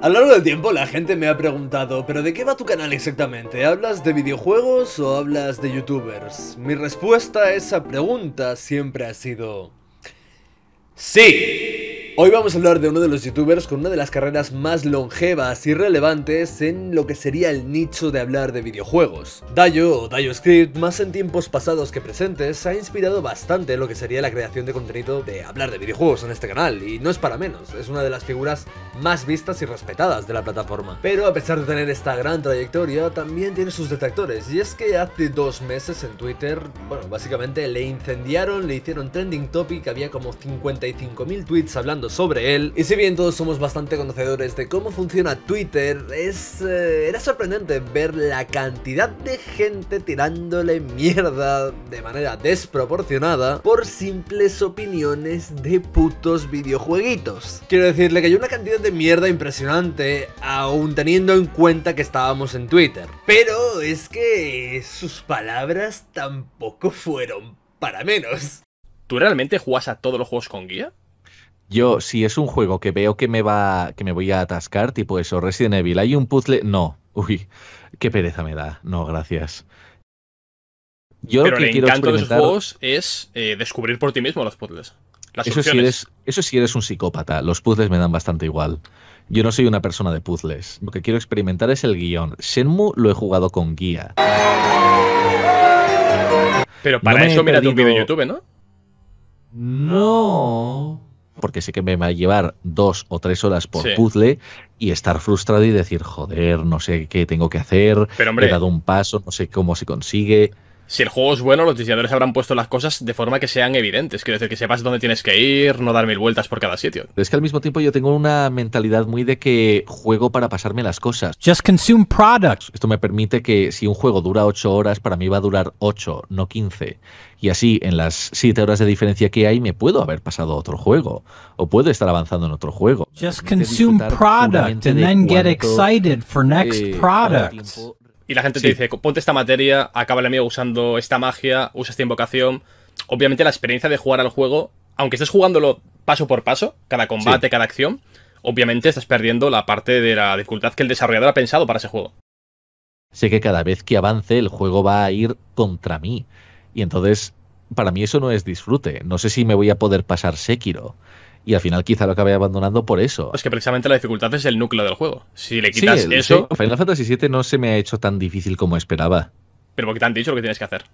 A lo largo del tiempo la gente me ha preguntado, ¿pero de qué va tu canal exactamente? ¿Hablas de videojuegos o hablas de youtubers? Mi respuesta a esa pregunta siempre ha sido... ¡sí! Hoy vamos a hablar de uno de los youtubers con una de las carreras más longevas y relevantes en lo que sería el nicho de hablar de videojuegos. Dayo, o DayoScript, más en tiempos pasados que presentes, ha inspirado bastante en lo que sería la creación de contenido de hablar de videojuegos en este canal, y no es para menos, es una de las figuras más vistas y respetadas de la plataforma. Pero a pesar de tener esta gran trayectoria, también tiene sus detractores, y es que hace 2 meses en Twitter, bueno, básicamente le incendiaron, le hicieron trending topic, había como 55.000 tweets hablando sobre él, y si bien todos somos bastante conocedores de cómo funciona Twitter, era sorprendente ver la cantidad de gente tirándole mierda de manera desproporcionada por simples opiniones de putos videojueguitos. Quiero decirle que hay una cantidad de mierda impresionante, aún teniendo en cuenta que estábamos en Twitter. Pero es que sus palabras tampoco fueron para menos. ¿Tú realmente juegas a todos los juegos con guía? Yo, si es un juego que veo que me voy a atascar, tipo eso, Resident Evil, hay un puzzle, no. Uy, qué pereza me da. No, gracias. Yo Pero lo que el quiero encanto de esos experimentar... juegos es descubrir por ti mismo los puzzles. Las Eso soluciones. sí eres un psicópata. Los puzzles me dan bastante igual. Yo no soy una persona de puzzles. Lo que quiero experimentar es el guión. Shenmue lo he jugado con guía. Pero para No me eso he mírate un vídeo perdido- en YouTube, ¿no? No. Porque sé que me va a llevar 2 o 3 horas por Sí. puzzle y estar frustrado y decir, joder, no sé qué tengo que hacer, Pero, hombre, he dado un paso, no sé cómo se consigue. si el juego es bueno, los diseñadores habrán puesto las cosas de forma que sean evidentes. Quiero decir, que sepas dónde tienes que ir, no dar 1000 vueltas por cada sitio. Pero es que al mismo tiempo yo tengo una mentalidad muy de que juego para pasarme las cosas. Just consume products. Esto me permite que si un juego dura 8 horas, para mí va a durar 8, no 15. Y así, en las 7 horas de diferencia que hay, me puedo haber pasado a otro juego. O puedo estar avanzando en otro juego. Just Me permite consume disfrutar product puramente and de then get cuánto, excited for next cada product. tiempo- Y la gente Sí. te dice, ponte esta materia, acaba el enemigo usando esta magia, usa esta invocación. Obviamente la experiencia de jugar al juego, aunque estés jugándolo paso por paso, cada combate, Sí. cada acción, obviamente estás perdiendo la parte de la dificultad que el desarrollador ha pensado para ese juego. Sé que cada vez que avance el juego va a ir contra mí. Y entonces, para mí eso no es disfrute. No sé si me voy a poder pasar Sekiro. Y al final quizá lo acabe abandonando por eso. Es que precisamente la dificultad es el núcleo del juego. Si le quitas Sí, eso, Final Fantasy VII no se me ha hecho tan difícil como esperaba. pero porque te han dicho lo que tienes que hacer.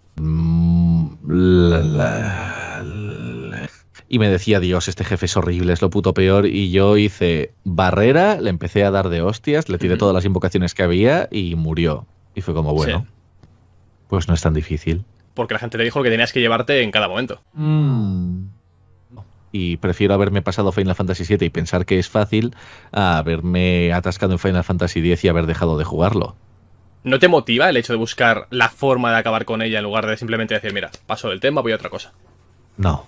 Y me decía, Dios, este jefe es horrible, es lo puto peor. Y yo hice barrera, le empecé a dar de hostias, le tiré todas las invocaciones que había y murió. Y fue como, bueno, Sí. pues no es tan difícil. Porque la gente te dijo lo que tenías que llevarte en cada momento. Y prefiero haberme pasado Final Fantasy VII y pensar que es fácil a haberme atascado en Final Fantasy X y haber dejado de jugarlo. ¿No te motiva el hecho de buscar la forma de acabar con ella en lugar de simplemente decir, mira, paso del tema, voy a otra cosa? No.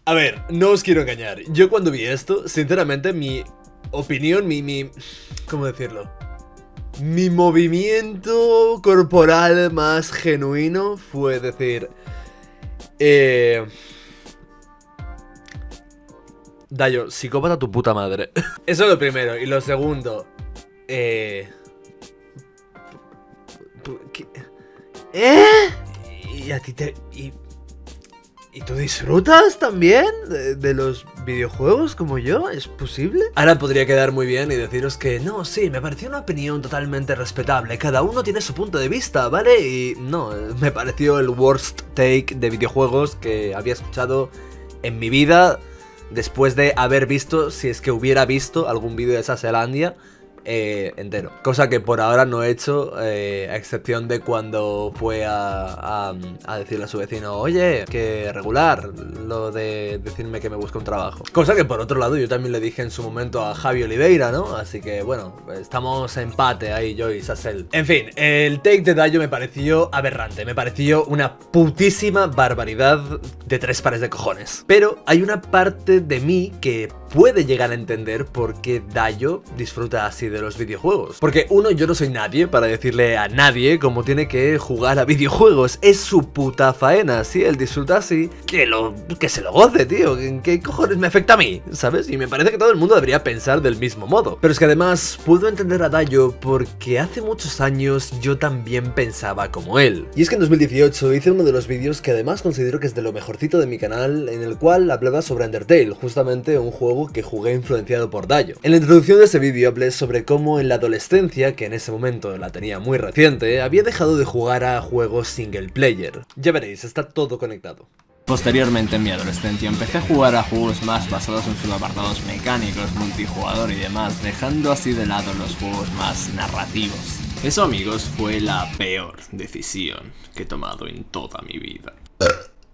A ver, no os quiero engañar. Yo cuando vi esto, sinceramente, mi opinión, ¿cómo decirlo? Mi movimiento corporal más genuino fue decir... Dayo, psicópata tu puta madre. Eso es lo primero. Y lo segundo... ¿Qué? ¿Y a ti te... ¿Y tú disfrutas también de los videojuegos como yo? ¿Es posible? Ahora podría quedar muy bien y deciros que no, sí, me pareció una opinión totalmente respetable. Cada uno tiene su punto de vista, ¿vale? Y no, me pareció el worst take de videojuegos que había escuchado en mi vida después de haber visto, si es que hubiera visto algún vídeo de Saselandia entero. Cosa que por ahora no he hecho, a excepción de cuando fue a decirle a su vecino, oye, que regular lo de decirme que me busca un trabajo. Cosa que por otro lado yo también le dije en su momento a Javi Oliveira, ¿no? Así que bueno, estamos en empate ahí yo y Sasel. En fin, el take de Dayo me pareció aberrante, me pareció una putísima barbaridad de 3 pares de cojones. Pero hay una parte de mí que puede llegar a entender por qué Dayo disfruta así de los videojuegos. Porque uno, yo no soy nadie para decirle a nadie cómo tiene que jugar a videojuegos. Es su puta faena. Si él disfruta así, que se lo goce, tío. ¿Qué cojones me afecta a mí? ¿Sabes? Y me parece que todo el mundo debería pensar del mismo modo. Pero es que además puedo entender a Dayo porque hace muchos años yo también pensaba como él. Y es que en 2018 hice uno de los vídeos que además considero que es de lo mejorcito de mi canal, en el cual hablaba sobre Undertale, justamente un juego que jugué influenciado por Dayo. En la introducción de ese vídeo hablé sobre cómo en la adolescencia, que en ese momento la tenía muy reciente, había dejado de jugar a juegos single player. Ya veréis, está todo conectado. Posteriormente, en mi adolescencia, empecé a jugar a juegos más basados en sus apartados mecánicos, multijugador y demás, dejando así de lado los juegos más narrativos. Eso, amigos, fue la peor decisión que he tomado en toda mi vida.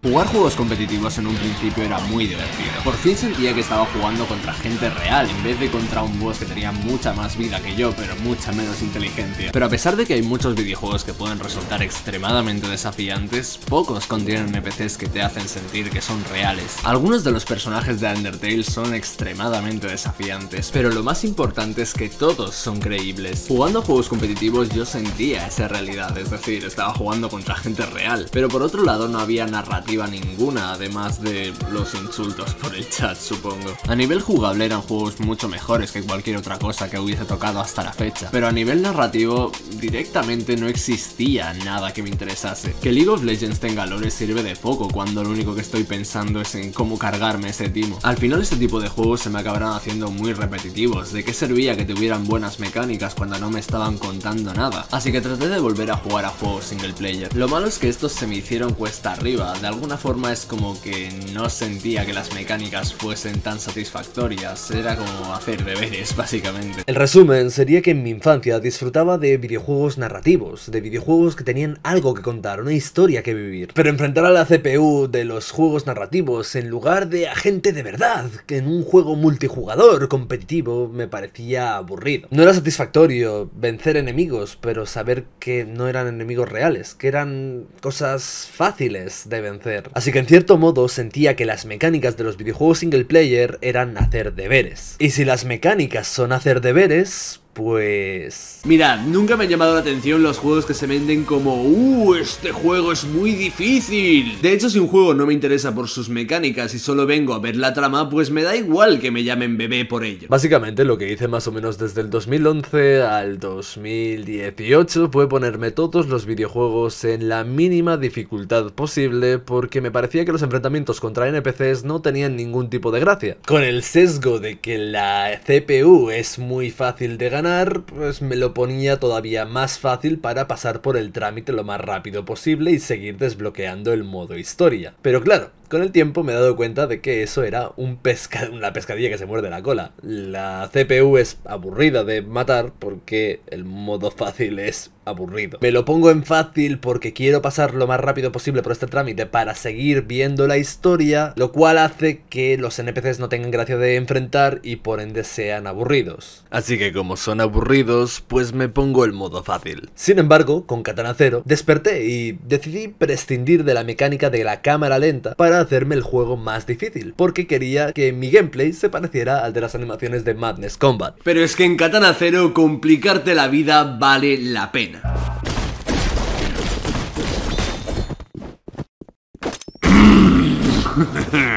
Jugar juegos competitivos en un principio era muy divertido. Por fin sentía que estaba jugando contra gente real en vez de contra un boss que tenía mucha más vida que yo, pero mucha menos inteligencia. Pero a pesar de que hay muchos videojuegos que pueden resultar extremadamente desafiantes, pocos contienen NPCs que te hacen sentir que son reales. Algunos de los personajes de Undertale son extremadamente desafiantes, pero lo más importante es que todos son creíbles. Jugando a juegos competitivos yo sentía esa realidad, es decir, estaba jugando contra gente real, pero por otro lado no había narrativa ninguna, además de los insultos por el chat, supongo. A nivel jugable eran juegos mucho mejores que cualquier otra cosa que hubiese tocado hasta la fecha, pero a nivel narrativo directamente no existía nada que me interesase. Que League of Legends tenga lore sirve de poco cuando lo único que estoy pensando es en cómo cargarme ese timo. Al final este tipo de juegos se me acabarán haciendo muy repetitivos. ¿De qué servía que tuvieran buenas mecánicas cuando no me estaban contando nada? Así que traté de volver a jugar a juegos single player. Lo malo es que estos se me hicieron cuesta arriba. De alguna forma es como que no sentía que las mecánicas fuesen tan satisfactorias, era como hacer deberes básicamente. El resumen sería que en mi infancia disfrutaba de videojuegos narrativos, de videojuegos que tenían algo que contar, una historia que vivir. Pero enfrentar a la CPU de los juegos narrativos en lugar de a gente de verdad, que en un juego multijugador competitivo me parecía aburrido. No era satisfactorio vencer enemigos, pero saber que no eran enemigos reales, que eran cosas fáciles de vencer. Así que en cierto modo sentía que las mecánicas de los videojuegos single player eran hacer deberes. Y si las mecánicas son hacer deberes, pues... Mirad, nunca me han llamado la atención los juegos que se venden como este juego es muy difícil. De hecho, si un juego no me interesa por sus mecánicas y solo vengo a ver la trama, pues me da igual que me llamen bebé por ello. Básicamente lo que hice más o menos desde el 2011 al 2018 fue ponerme todos los videojuegos en la mínima dificultad posible, porque me parecía que los enfrentamientos contra NPCs no tenían ningún tipo de gracia. Con el sesgo de que la CPU es muy fácil de ganar, pues me lo ponía todavía más fácil para pasar por el trámite lo más rápido posible y seguir desbloqueando el modo historia. Pero claro, con el tiempo me he dado cuenta de que eso era una pescadilla que se muerde la cola. La CPU es aburrida de matar porque el modo fácil es aburrido. Me lo pongo en fácil porque quiero pasar lo más rápido posible por este trámite para seguir viendo la historia, lo cual hace que los NPCs no tengan gracia de enfrentar y por ende sean aburridos. Así que como son aburridos, pues me pongo el modo fácil. Sin embargo, con Katana Zero desperté y decidí prescindir de la mecánica de la cámara lenta para hacerme el juego más difícil, porque quería que mi gameplay se pareciera al de las animaciones de Madness Combat. Pero es que en Katana Zero complicarte la vida vale la pena.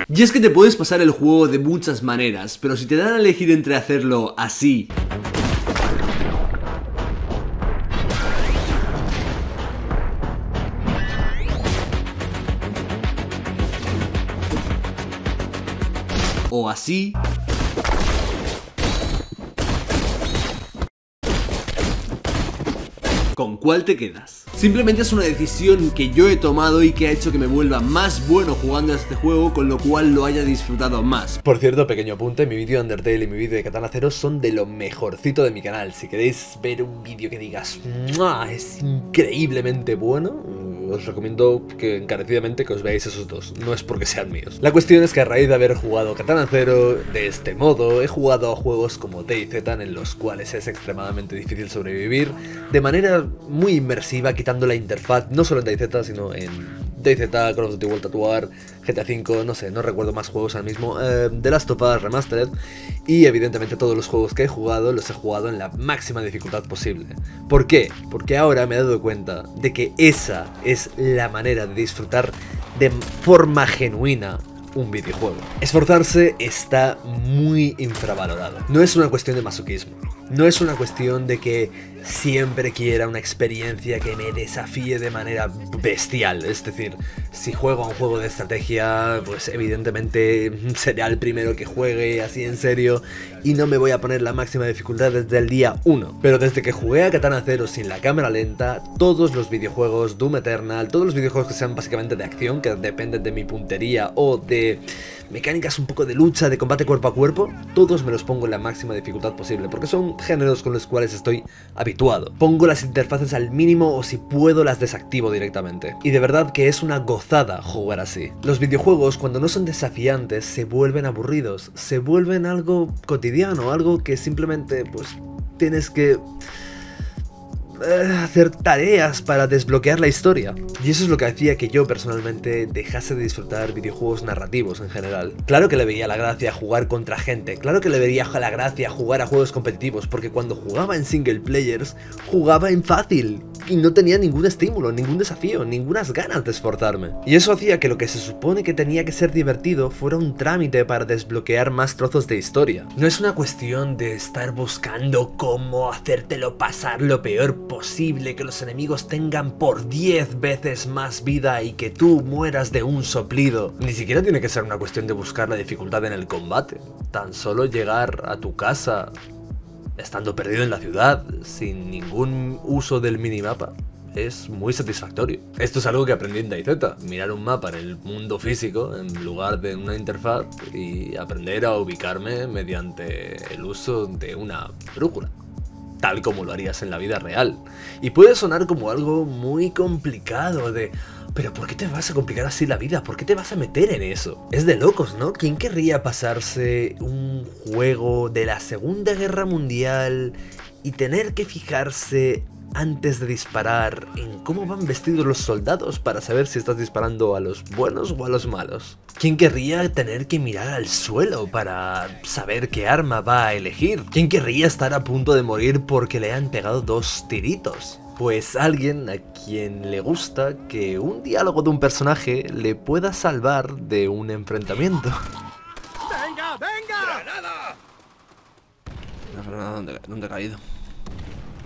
Y es que te puedes pasar el juego de muchas maneras, pero si te dan a elegir entre hacerlo así o así, ¿con cuál te quedas? Simplemente es una decisión que yo he tomado y que ha hecho que me vuelva más bueno jugando a este juego, con lo cual lo haya disfrutado más. Por cierto, pequeño apunte, mi vídeo de Undertale y mi vídeo de Katana Zero son de lo mejorcito de mi canal. Si queréis ver un vídeo que digas ¡mua! Es increíblemente bueno, os recomiendo que encarecidamente que os veáis esos dos. No es porque sean míos. La cuestión es que a raíz de haber jugado Katana Zero de este modo, he jugado a juegos como DayZ, en los cuales es extremadamente difícil sobrevivir de manera muy inmersiva, quitando la interfaz, no solo en DayZ, sino en DayZ, Call of Duty World at War, GTA V, no sé, no recuerdo más juegos ahora mismo, The Last of Us Remastered, y evidentemente todos los juegos que he jugado los he jugado en la máxima dificultad posible. ¿Por qué? Porque ahora me he dado cuenta de que esa es la manera de disfrutar de forma genuina un videojuego. Esforzarse está muy infravalorado. No es una cuestión de masoquismo. No es una cuestión de que siempre quiera una experiencia que me desafíe de manera bestial. Es decir, si juego a un juego de estrategia, pues evidentemente será el primero que juegue así en serio y no me voy a poner la máxima dificultad desde el día 1. Pero desde que jugué a Katana Zero sin la cámara lenta, todos los videojuegos, Doom Eternal, todos los videojuegos que sean básicamente de acción, que dependen de mi puntería o de mecánicas un poco de lucha, de combate cuerpo a cuerpo, todos me los pongo en la máxima dificultad posible, porque son géneros con los cuales estoy habituado. Pongo las interfaces al mínimo o si puedo las desactivo directamente. Y de verdad que es una gozada jugar así. Los videojuegos cuando no son desafiantes se vuelven aburridos, se vuelven algo cotidiano, algo que simplemente pues tienes que hacer tareas para desbloquear la historia. Y eso es lo que hacía que yo personalmente dejase de disfrutar videojuegos narrativos en general. Claro que le veía la gracia jugar contra gente, claro que le veía la gracia jugar a juegos competitivos, porque cuando jugaba en single players, jugaba en fácil y no tenía ningún estímulo, ningún desafío, ningunas ganas de esforzarme. Y eso hacía que lo que se supone que tenía que ser divertido fuera un trámite para desbloquear más trozos de historia. No es una cuestión de estar buscando cómo hacértelo pasar lo peor posible, que los enemigos tengan por 10 veces más vida y que tú mueras de un soplido. Ni siquiera tiene que ser una cuestión de buscar la dificultad en el combate. Tan solo llegar a tu casa estando perdido en la ciudad, sin ningún uso del minimapa, es muy satisfactorio. Esto es algo que aprendí en DayZ, mirar un mapa en el mundo físico en lugar de una interfaz y aprender a ubicarme mediante el uso de una brújula, tal como lo harías en la vida real. Y puede sonar como algo muy complicado de... Pero ¿por qué te vas a complicar así la vida? ¿Por qué te vas a meter en eso? Es de locos, ¿no? ¿Quién querría pasarse un juego de la Segunda Guerra Mundial y tener que fijarse antes de disparar en cómo van vestidos los soldados para saber si estás disparando a los buenos o a los malos? ¿Quién querría tener que mirar al suelo para saber qué arma va a elegir? ¿Quién querría estar a punto de morir porque le han pegado 2 tiritos? Pues alguien a quien le gusta que un diálogo de un personaje le pueda salvar de un enfrentamiento. ¡Venga, venga! ¡Granada! ¿Dónde he caído?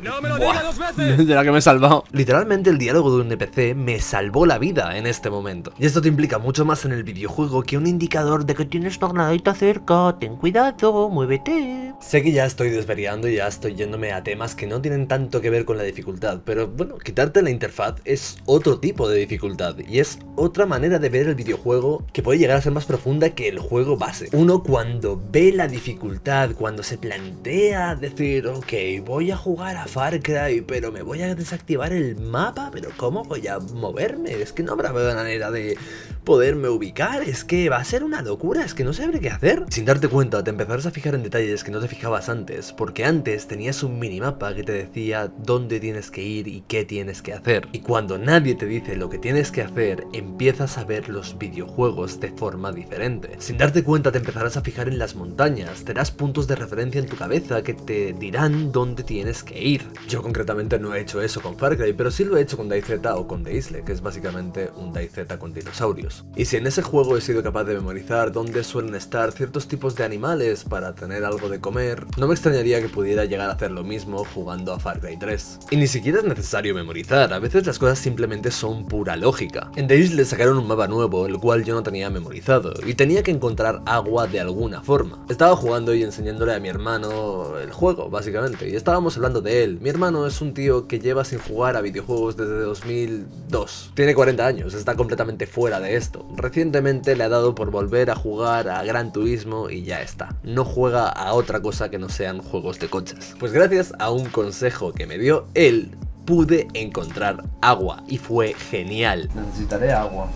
¡No me lo digas 2 veces! De la que me he salvado. Literalmente el diálogo de un NPC me salvó la vida en este momento. Y esto te implica mucho más en el videojuego que un indicador de que tienes una granadita cerca, ten cuidado, muévete. Sé que ya estoy desvariando y ya estoy yéndome a temas que no tienen tanto que ver con la dificultad, pero bueno, quitarte la interfaz es otro tipo de dificultad y es otra manera de ver el videojuego que puede llegar a ser más profunda que el juego base. Uno cuando ve la dificultad, cuando se plantea decir, ok, voy a jugar a Far Cry, pero me voy a desactivar el mapa, pero ¿cómo voy a moverme? Es que no habrá manera de poderme ubicar, es que va a ser una locura, es que no sabré qué hacer. Sin darte cuenta te empezarás a fijar en detalles que no te fijabas antes, porque antes tenías un minimapa que te decía dónde tienes que ir y qué tienes que hacer. Y cuando nadie te dice lo que tienes que hacer, empiezas a ver los videojuegos de forma diferente. Sin darte cuenta te empezarás a fijar en las montañas, tendrás puntos de referencia en tu cabeza que te dirán dónde tienes que ir. Yo concretamente no he hecho eso con Far Cry, pero sí lo he hecho con DayZ o con The Isle, que es básicamente un DayZ con dinosaurios. Y si en ese juego he sido capaz de memorizar dónde suelen estar ciertos tipos de animales para tener algo de comer, no me extrañaría que pudiera llegar a hacer lo mismo jugando a Far Cry 3. Y ni siquiera es necesario memorizar, a veces las cosas simplemente son pura lógica. En The Isle sacaron un mapa nuevo, el cual yo no tenía memorizado, y tenía que encontrar agua de alguna forma. Estaba jugando y enseñándole a mi hermano el juego, básicamente, y estábamos hablando de él. Mi hermano es un tío que lleva sin jugar a videojuegos desde 2002. Tiene 40 años, está completamente fuera de esto. Recientemente le ha dado por volver a jugar a Gran Turismo y ya está. No juega a otra cosa que no sean juegos de coches. Pues gracias a un consejo que me dio él, pude encontrar agua y fue genial. Necesitaré agua.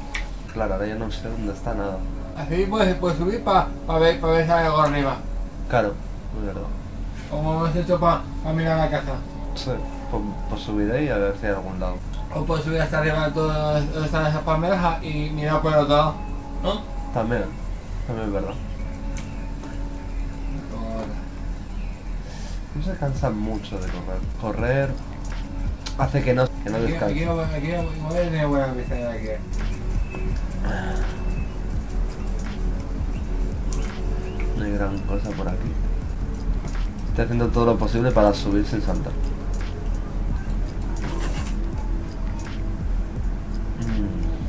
Claro, ahora ya no sé dónde está nada. Así puedes subir para ver si hay algo arriba. Claro, es verdad. Como hemos hecho para mirar la casa. Sí, pues subiré y a ver si hay algún lado. O puedes subir hasta arriba de todas esas palmeras y mirar por el otro lado, ¿no? También es verdad. No se cansan mucho de correr. Correr hace que no descanse. Aquí voy a tener buena vista de aquí. No hay gran cosa por aquí. Estoy haciendo todo lo posible para subir sin saltar.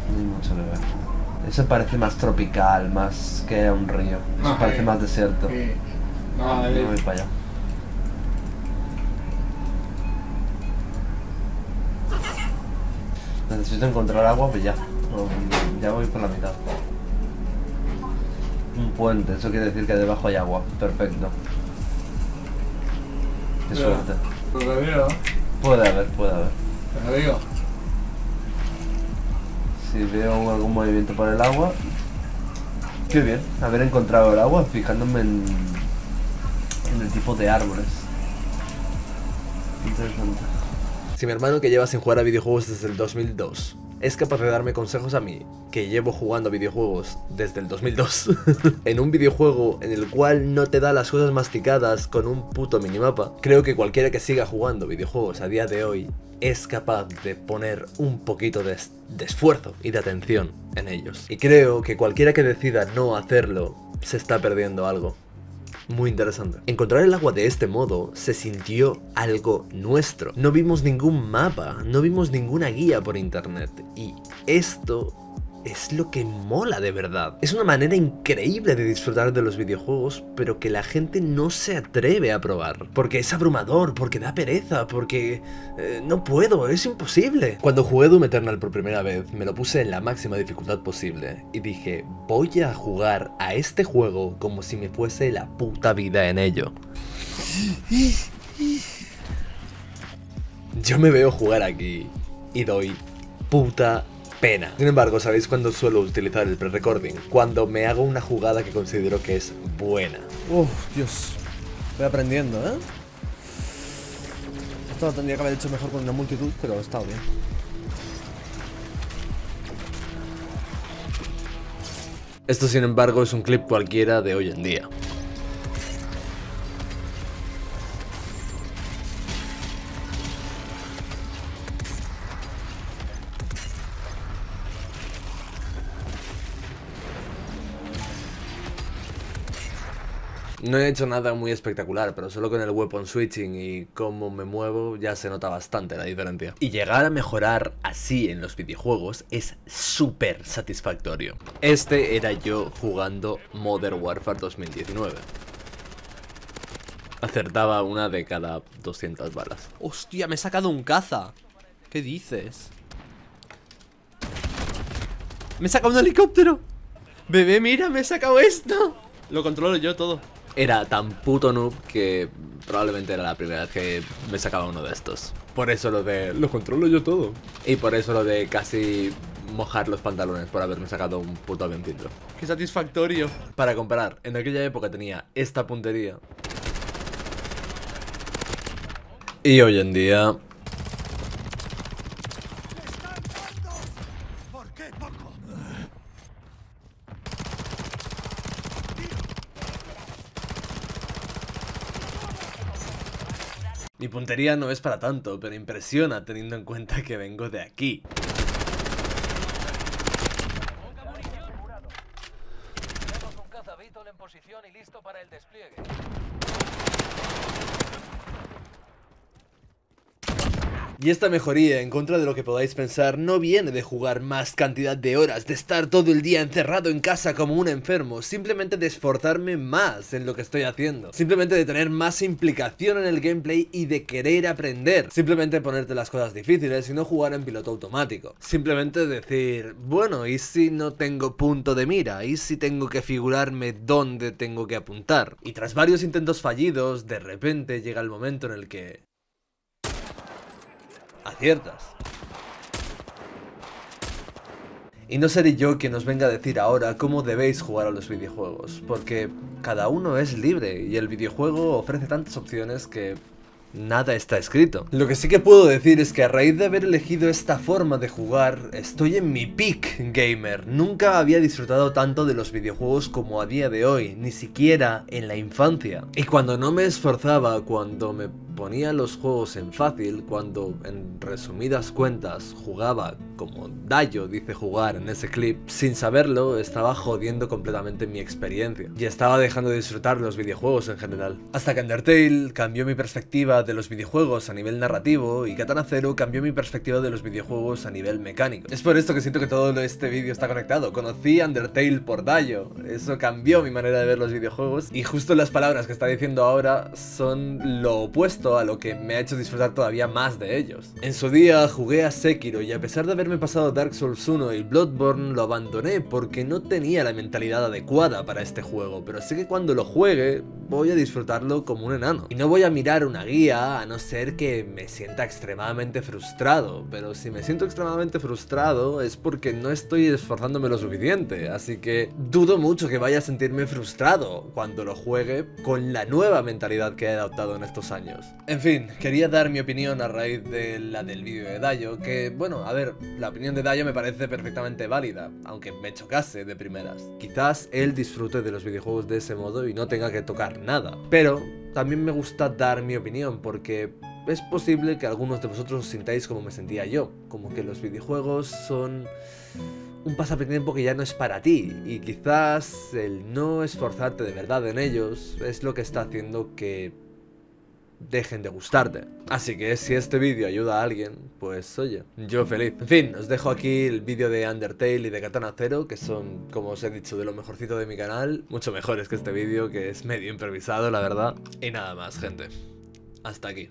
No hay mucho que ver. Eso parece más tropical, más que un río. Eso parece más desierto. Sí. No voy para allá. Necesito encontrar agua, pues ya. Ya voy por la mitad. Un puente, eso quiere decir que debajo hay agua. Perfecto. Qué suerte. Pues lo veo. Puede haber. Te lo digo. Si veo algún movimiento por el agua. Qué bien, haber encontrado el agua fijándome en el tipo de árboles. Interesante. Si mi hermano, que lleva sin jugar a videojuegos desde el 2002, es capaz de darme consejos a mí, que llevo jugando a videojuegos desde el 2002, en un videojuego en el cual no te da las cosas masticadas con un puto minimapa, creo que cualquiera que siga jugando videojuegos a día de hoy es capaz de poner un poquito de esfuerzo y de atención en ellos. Y creo que cualquiera que decida no hacerlo se está perdiendo algo muy interesante. Encontrar el agua de este modo se sintió algo nuestro. No vimos ningún mapa, no vimos ninguna guía por internet. Y esto es lo que mola de verdad. Es una manera increíble de disfrutar de los videojuegos, pero que la gente no se atreve a probar. Porque es abrumador, porque da pereza, porque no puedo, es imposible. Cuando jugué Doom Eternal por primera vez, me lo puse en la máxima dificultad posible. Y dije, voy a jugar a este juego como si me fuese la puta vida en ello. Yo me veo jugar aquí y doy puta pena. Sin embargo, ¿sabéis cuándo suelo utilizar el pre-recording? Cuando me hago una jugada que considero que es buena. Dios. Voy aprendiendo, ¿eh? Esto lo tendría que haber hecho mejor con una multitud, pero ha estado bien. Esto, sin embargo, es un clip cualquiera de hoy en día. No he hecho nada muy espectacular, pero solo con el weapon switching y cómo me muevo ya se nota bastante la diferencia. Y llegar a mejorar así en los videojuegos es súper satisfactorio. Este era yo jugando Modern Warfare 2019. Acertaba una de cada 200 balas. Hostia, me he sacado un caza. ¿Qué dices? ¡Me he sacado un helicóptero! Bebé, mira, me he sacado esto. Lo controlo yo todo. Era tan puto noob que probablemente era la primera vez que me sacaba uno de estos. Por eso lo de... lo controlo yo todo. Y por eso lo de casi mojar los pantalones por haberme sacado un puto avioncito. ¡Qué satisfactorio! Para comparar, en aquella época tenía esta puntería. Y hoy en día... Mi puntería no es para tanto, pero impresiona teniendo en cuenta que vengo de aquí. Tenemos un caza Beetle en posición y listo para el despliegue. Y esta mejoría, en contra de lo que podáis pensar, no viene de jugar más cantidad de horas, de estar todo el día encerrado en casa como un enfermo, simplemente de esforzarme más en lo que estoy haciendo, simplemente de tener más implicación en el gameplay y de querer aprender, simplemente ponerte las cosas difíciles y no jugar en piloto automático, simplemente decir, bueno, ¿y si no tengo punto de mira? ¿Y si tengo que figurarme dónde tengo que apuntar? Y tras varios intentos fallidos, de repente llega el momento en el que... aciertas. Y no seré yo quien os venga a decir ahora cómo debéis jugar a los videojuegos, porque cada uno es libre y el videojuego ofrece tantas opciones que nada está escrito. Lo que sí que puedo decir es que a raíz de haber elegido esta forma de jugar, estoy en mi peak gamer. Nunca había disfrutado tanto de los videojuegos como a día de hoy, ni siquiera en la infancia. Y cuando no me esforzaba, cuando me ponía los juegos en fácil, cuando en resumidas cuentas jugaba como Dayo dice jugar en ese clip, sin saberlo estaba jodiendo completamente mi experiencia y estaba dejando de disfrutar los videojuegos en general. Hasta que Undertale cambió mi perspectiva de los videojuegos a nivel narrativo y Katana Zero cambió mi perspectiva de los videojuegos a nivel mecánico. Es por esto que siento que todo este vídeo está conectado. Conocí Undertale por Dayo, eso cambió mi manera de ver los videojuegos y justo las palabras que está diciendo ahora son lo opuesto a lo que me ha hecho disfrutar todavía más de ellos. En su día jugué a Sekiro y a pesar de haberme pasado Dark Souls 1 y Bloodborne lo abandoné porque no tenía la mentalidad adecuada para este juego, pero sé que cuando lo juegue voy a disfrutarlo como un enano. Y no voy a mirar una guía a no ser que me sienta extremadamente frustrado, pero si me siento extremadamente frustrado es porque no estoy esforzándome lo suficiente, así que dudo mucho que vaya a sentirme frustrado cuando lo juegue con la nueva mentalidad que he adoptado en estos años. En fin, quería dar mi opinión a raíz de la del vídeo de Dayo, que bueno, a ver, la opinión de Dayo me parece perfectamente válida, aunque me chocase de primeras. Quizás él disfrute de los videojuegos de ese modo y no tenga que tocar nada, pero también me gusta dar mi opinión porque es posible que algunos de vosotros os sintáis como me sentía yo, como que los videojuegos son un pasatiempo que ya no es para ti y quizás el no esforzarte de verdad en ellos es lo que está haciendo que dejen de gustarte. Así que si este vídeo ayuda a alguien, pues oye, yo feliz. En fin, os dejo aquí el vídeo de Undertale y de Katana Zero, que son, como os he dicho, de lo mejorcito de mi canal. Mucho mejores que este vídeo, que es medio improvisado, la verdad. Y nada más, gente. Hasta aquí.